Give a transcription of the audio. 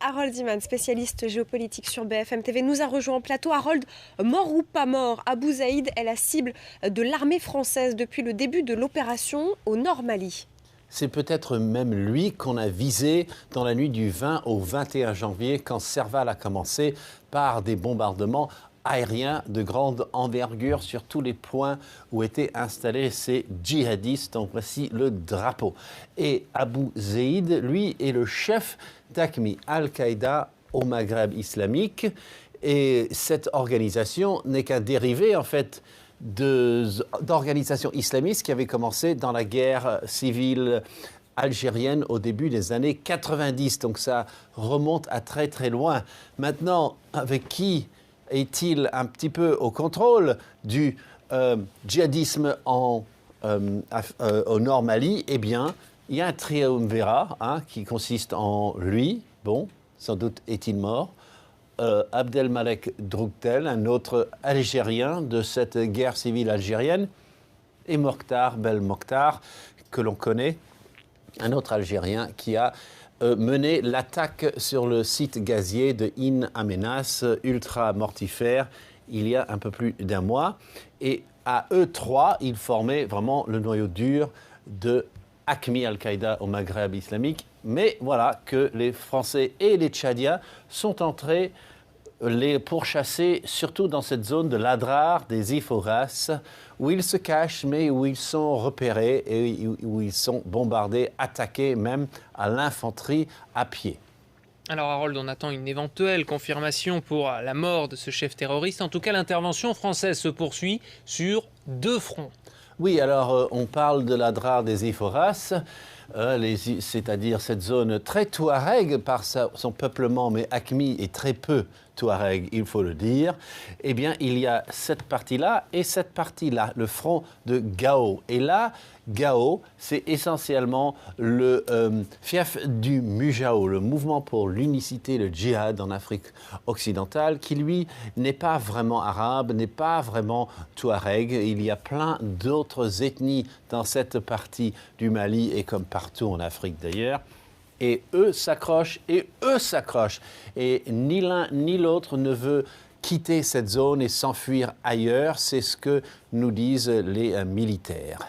Harold Iman, spécialiste géopolitique sur BFM TV, nous a rejoint en plateau. Harold, mort ou pas mort, Abu Zaïd est la cible de l'armée française depuis le début de l'opération au Nord Mali. C'est peut-être même lui qu'on a visé dans la nuit du 20 au 21 janvier quand Serval a commencé par des bombardements aériens de grande envergure sur tous les points où étaient installés ces djihadistes. Donc voici le drapeau. Et Abu Zaïd, lui, est le chef d'Aqmi Al-Qaïda au Maghreb islamique. Et cette organisation n'est qu'un dérivé, en fait, d'organisations islamistes qui avaient commencé dans la guerre civile algérienne au début des années 90. Donc ça remonte à très très loin. Maintenant, avec qui est-il un petit peu au contrôle du djihadisme au Nord Mali? Eh bien, il y a un triumvirat qui consiste en lui, bon, sans doute est-il mort, Abdelmalek Droughtel, un autre Algérien de cette guerre civile algérienne, et Mokhtar Belmokhtar, que l'on connaît, un autre Algérien qui a mené l'attaque sur le site gazier de In Amenas, ultra mortifère, il y a un peu plus d'un mois. Et à eux trois, ils formaient vraiment le noyau dur de Aqmi Al-Qaïda au Maghreb islamique. Mais voilà que les Français et les Tchadiens sont entrés les pourchasser, surtout dans cette zone de l'Adrar, des Iforas, où ils se cachent, mais où ils sont repérés et où ils sont bombardés, attaqués même à l'infanterie à pied. Alors Harold, on attend une éventuelle confirmation pour la mort de ce chef terroriste. En tout cas, l'intervention française se poursuit sur deux fronts. Oui, alors on parle de l'Adrar des Iforas, c'est-à-dire cette zone très touareg par son peuplement, mais Aqmi est très peu touareg, il faut le dire. Eh bien, il y a cette partie-là et cette partie-là, le front de Gao. Et là, Gao, c'est essentiellement le fief du Mujao, le mouvement pour l'unicité, le djihad en Afrique occidentale, qui lui n'est pas vraiment arabe, n'est pas vraiment touareg. Il y a plein d'autres ethnies dans cette partie du Mali et comme partout en Afrique d'ailleurs. Et eux s'accrochent et eux s'accrochent. Et ni l'un ni l'autre ne veut quitter cette zone et s'enfuir ailleurs. C'est ce que nous disent les militaires.